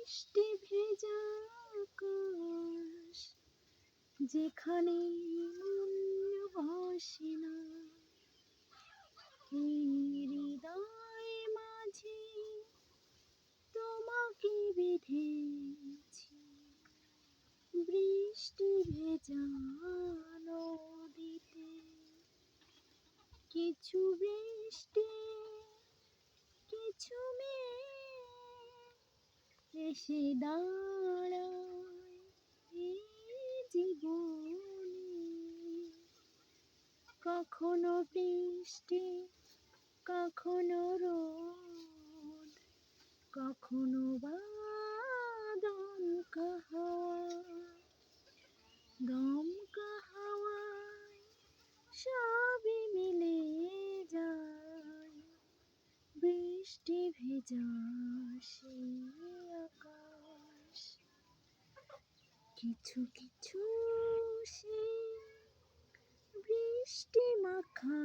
বৃষ্টি ভেজা আকাশ, যেখানে মন ভাসে না, এই হৃদয় মাঝে তোমাকে বেঁধেছি। বৃষ্টি ভেজা নদীতে কিছু বৃষ্টি, কিছু মেঘ এসে দাঁড়ায় এই জীবনে। কখনো বৃষ্টি, কখনো রোদ, কখনো বা দমকা হাওয়ায় সবই মিলে যায় বৃষ্টি ভেজা সেই আকাশ। কিছু কিছু সেই বৃষ্টি মাখা